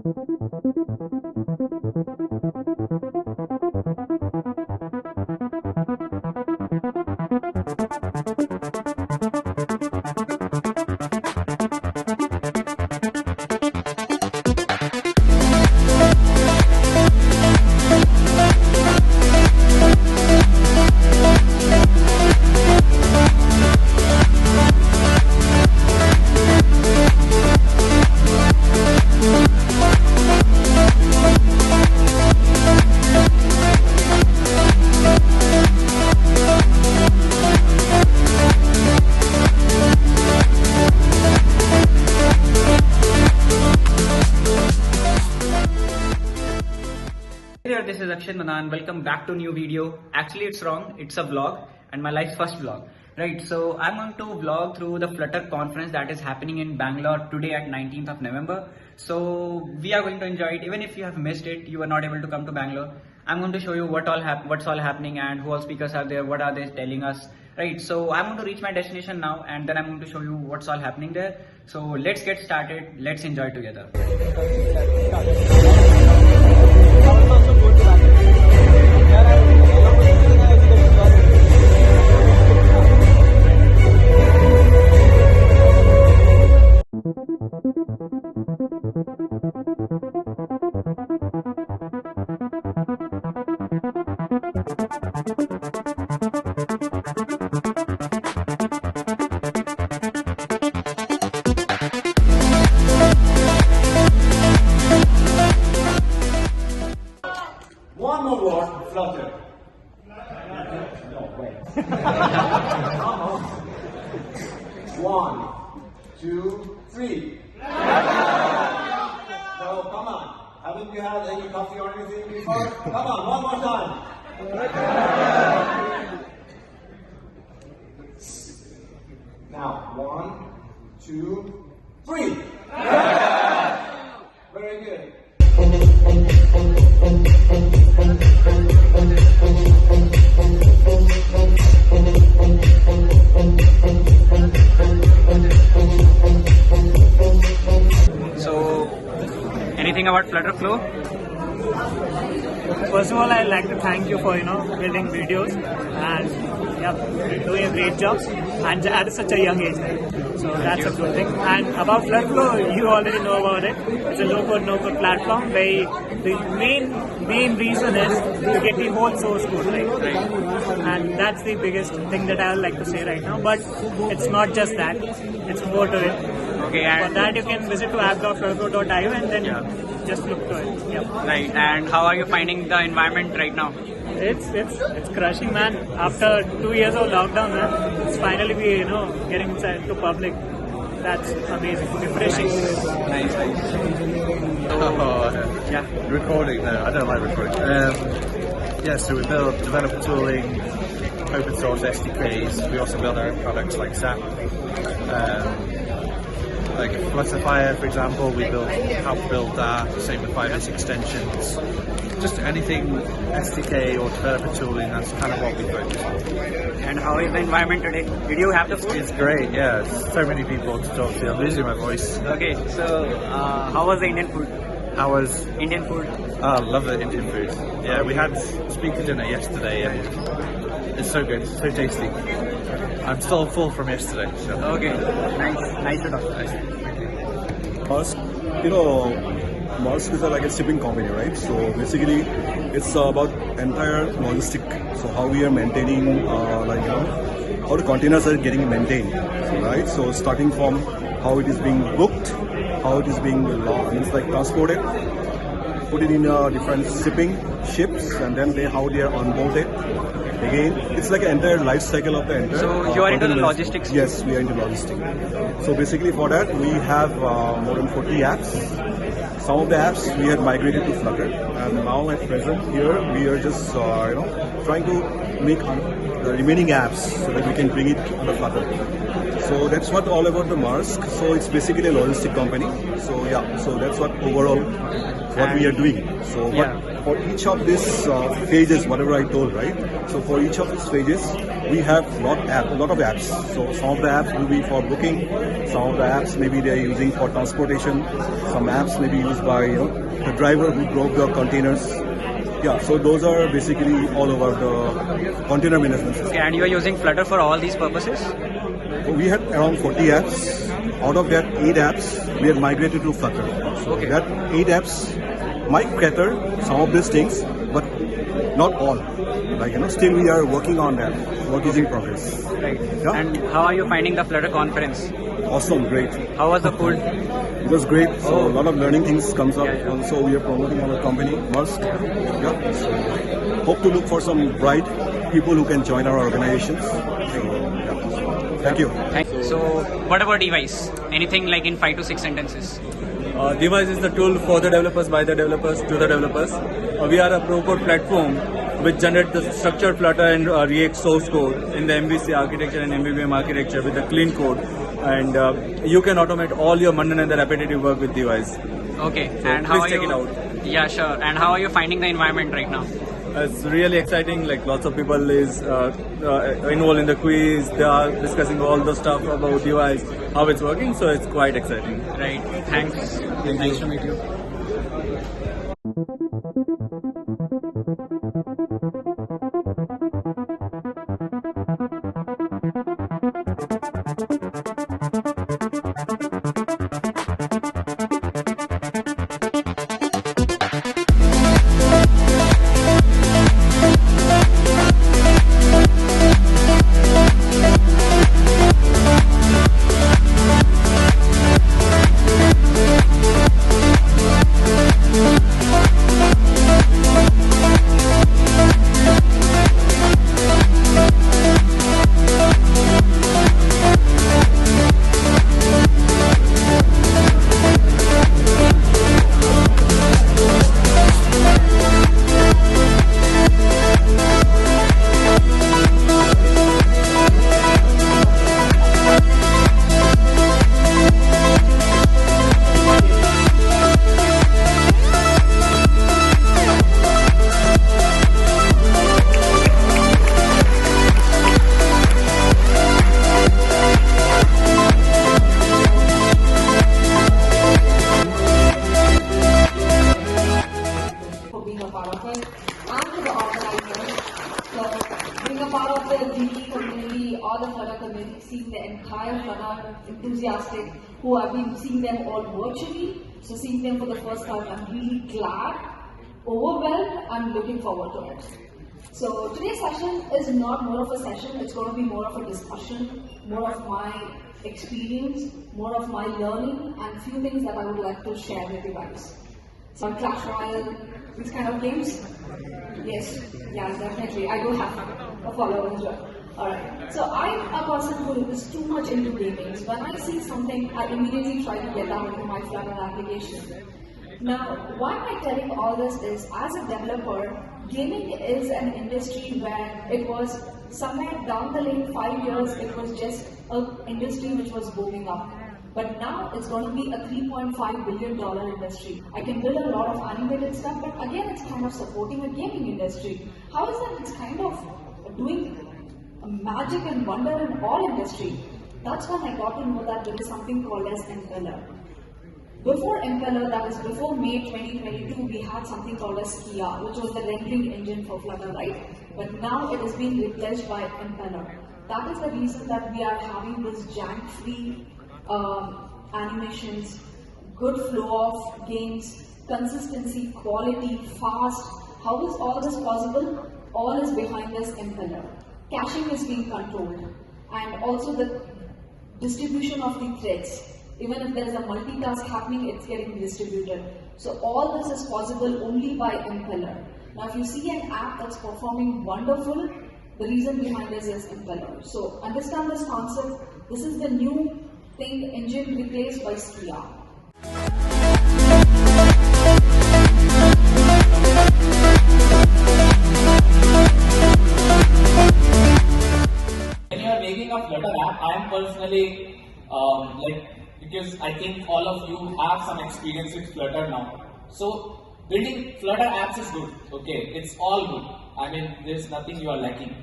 Hey there, this is Akshay Manan. Welcome back to a new video. Actually, it's wrong. It's a vlog and my life's first vlog. Right, so I'm going to vlog through the Flutter conference that is happening in Bangalore today at 19th of November. So we are going to enjoy it. Even if you have missed it, you are not able to come to Bangalore. I'm going to show you what's all happening and who all speakers are there, what are they telling us. Right, so I'm going to reach my destination now and then I'm going to show you what's all happening there. So let's get started. Let's enjoy together. One more word, Flutter. No, wait. 1, 2, 3. So, come on. Haven't you had any coffee or anything before? Come on, one more time. Now, 1, 2, 3. Very good. So, anything about Flutter Flow? First of all, I'd like to thank you for building videos and doing a great job and at such a young age. So that's a good thing. And about Flutter Flow, you already know about it. It's a low-code, no-code platform. The main reason is to get the whole source code right. And that's the biggest thing that I would like to say right now. But it's not just that. It's more to it. Okay, and for that you can visit to app.flutterflow.io and then just look to it. Yeah. Right, and how are you finding the environment right now? It's crushing, man. After 2 years of lockdown, man, it's finally getting inside to public. That's amazing, refreshing. Nice. Yeah, recording. No, I don't like recording. So we build developer tooling, open source SDKs. We also build our own products like SAP. Like Flutter, for example, we help build that. Same with 5S extensions. Just anything SDK or developer tooling, that's kind of what we focus on. And how is the environment today? Did you have the food? It's great, yeah. So many people to talk to. I'm losing my voice. Okay, so how was the Indian food? How was Indian food? Oh, love the Indian food. Yeah, we had speaker dinner yesterday and it's so good, so tasty. I'm still full from yesterday. So. Okay, nice to talk. Nice. Maersk is like a shipping company, right? So basically, it's about entire logistic. So how we are maintaining, how the containers are getting maintained, right? So starting from how it is being booked, how it is being transported, put it in different ships, and then how they are onboarded. Again, it's like an entire life cycle of the entire. So you are into the logistics? Yes, we are into logistics. So basically for that, we have more than 40 apps. Some of the apps we had migrated to Flutter, and now at present here we are just trying to make the remaining apps so that we can bring it to the Flutter. So that's what all about the Maersk. So it's basically a logistic company. So yeah, so that's what overall what we are doing. So but for each of these phases, whatever I told, right? So for each of these phases, we have lot of apps. So some of the apps will be for booking, some of the apps maybe they are using for transportation, some apps may be used by the driver who drove the containers. Yeah, so those are basically all over the container management system. Okay, and you are using Flutter for all these purposes? So we had around 40 apps. Out of that, 8 apps we have migrated to Flutter. So Okay. that 8 apps might cater some of these things, but not all. Like still we are working on that. Work is in progress. Right. Yeah. And how are you finding the Flutter conference? Awesome, great. How was the food? It was great. So a lot of learning things comes up. Yeah. Also, we are promoting our company, Musk. Yeah. So hope to look for some bright people who can join our organizations. So, yeah. Thank you. So, what about device? Anything like in 5 to 6 sentences? Device is the tool for the developers, by the developers, to the developers. We are a pro-code platform which generates the structured Flutter and React source code in the MVC architecture and MVVM architecture with the clean code. And you can automate all your mundane and the repetitive work with device. Okay, So and how please are check you? it out. Yeah, sure. And how are you finding the environment right now? It's really exciting. Like lots of people is involved in the quiz. They are discussing all the stuff about device, how it's working. So it's quite exciting. Right. Thanks. Nice to meet you. or the Flutter community, seeing the entire Flutter enthusiastic who I've been seeing them all virtually. So seeing them for the first time, I'm really glad, overwhelmed, and looking forward to it. So today's session is not more of a session, it's going to be more of a discussion, more of my experience, more of my learning, and few things that I would like to share with you guys. So Clash Royale, these kind of games? Yes, yeah, definitely. I do have a follower as well. Alright, so I'm a person who is too much into gaming. When I see something, I immediately try to get down into my Flutter application. Now, why am I telling all this is, as a developer, gaming is an industry where it was somewhere down the lane 5 years, it was just an industry which was booming up. But now it's going to be a $3.5 billion industry. I can build a lot of animated stuff, but again, it's kind of supporting a gaming industry. How is that? It's kind of doing magic and wonder in all industry. That's when I got to know that there is something called as Impeller. Before Impeller, that is before May 2022, we had something called as Kia, which was the rendering engine for Flutter, right? But now it is being replaced by Impeller. That is the reason that we are having this jank-free animations, good flow of games, consistency, quality, fast. How is all this possible? All is behind this Impeller. Caching is being controlled, and also the distribution of the threads. Even if there is a multitask happening, it's getting distributed. So all this is possible only by Impeller. Now if you see an app that's performing wonderful, the reason behind this is Impeller. So understand this concept. This is the new thing, engine replaced by Skia. When you are making a Flutter app, I am personally because I think all of you have some experience with Flutter now. So building Flutter apps is good, okay, it's all good. I mean, there's nothing you are lacking.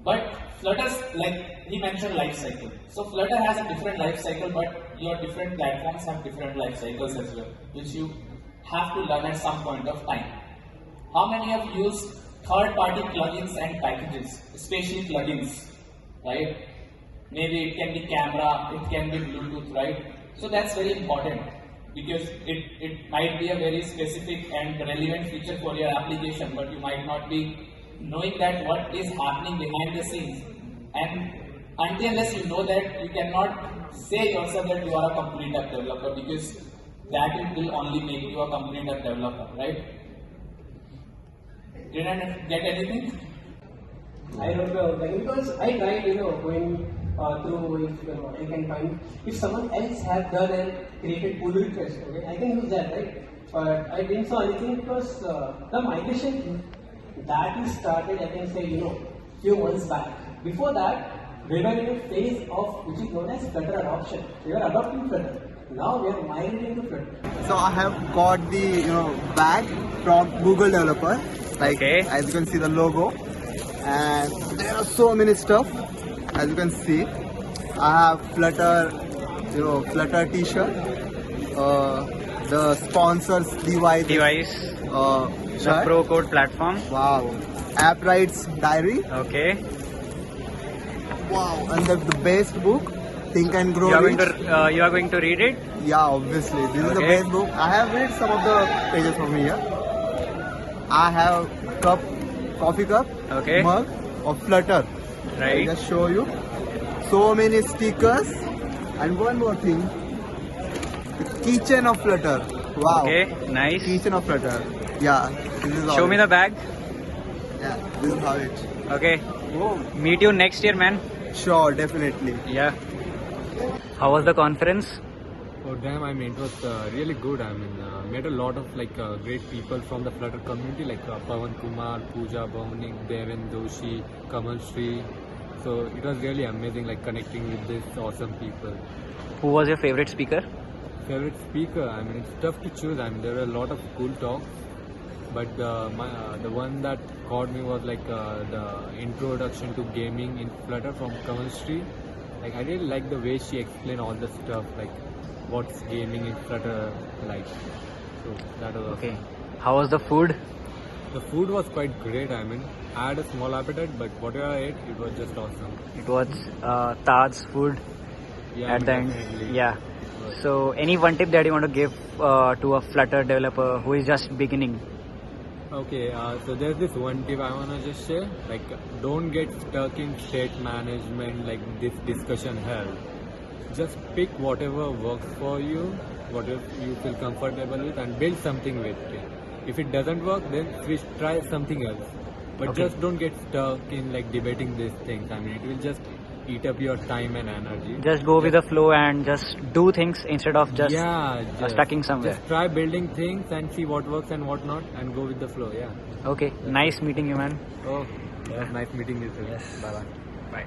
But Flutter's, like he mentioned, life cycle. So Flutter has a different life cycle, but your different platforms have different life cycles as well, which you have to learn at some point of time. How many have used third-party plugins and packages, especially plugins, right? Maybe it can be camera, it can be Bluetooth, right? So that's very important because it might be a very specific and relevant feature for your application, but you might not be knowing that what is happening behind the scenes. And until unless you know that, you cannot say yourself that you are a complete app developer, because that it will only make you a complete app developer, right? Did I get anything? I don't know, like, because I tried, going through if I can find, if someone else have done and created pull request, okay, I can use that, right? But I didn't saw anything because the migration that is started, I can say, few months back. Before that, we were in a phase of which is known as Flutter adoption. We were adopting Flutter. Now we are migrating to Flutter. So I have got the bag from Google developer. Like as you can see the logo, and there are so many stuff. As you can see, I have Flutter, Flutter T-shirt, the sponsors device, the Pro Code platform. Wow, App Rights Diary. Okay. Wow, and the best book, Think and Grow. You are going to read it? Yeah, obviously. This is the best book. I have read some of the pages from here. I have coffee cup, mug of Flutter. Right. I'll just show you. So many stickers, and one more thing, the keychain of Flutter. Wow. Okay, nice. Keychain of Flutter. Yeah. This is Show me the bag. Yeah, this is how it. Okay. Meet you next year, man. Sure, definitely. Yeah. How was the conference? Oh damn, it was really good. Met a lot of great people from the Flutter community, like Pawan Kumar, Pooja Bhavnik, Deven Doshi, Kamal Sri. So it was really amazing, connecting with these awesome people. Who was your favorite speaker? Favorite speaker? It's tough to choose. There were a lot of cool talks, but the one that caught me was the introduction to gaming in Flutter from Kamal Sri. I really like the way she explained all the stuff, what's gaming in Flutter like. So that was okay. How was the food? The food was quite great. I had a small appetite, but whatever I ate, it was just awesome. It was Taj's food at the end. Yeah. So any one tip that you want to give to a Flutter developer who is just beginning? Okay, so there's this one tip I want to just share. Don't get stuck in state management like this discussion held. Just pick whatever works for you, whatever you feel comfortable with, and build something with it. If it doesn't work, then try something else. But just don't get stuck in debating these things. It will just eat up your time and energy. Just go with the flow and just do things instead of just stucking somewhere. Just try building things and see what works and what not, and go with the flow. Yeah. Okay. Nice meeting you, man. Oh, yeah. Nice meeting you too. Yes. Bye bye. Bye.